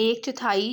1/4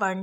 1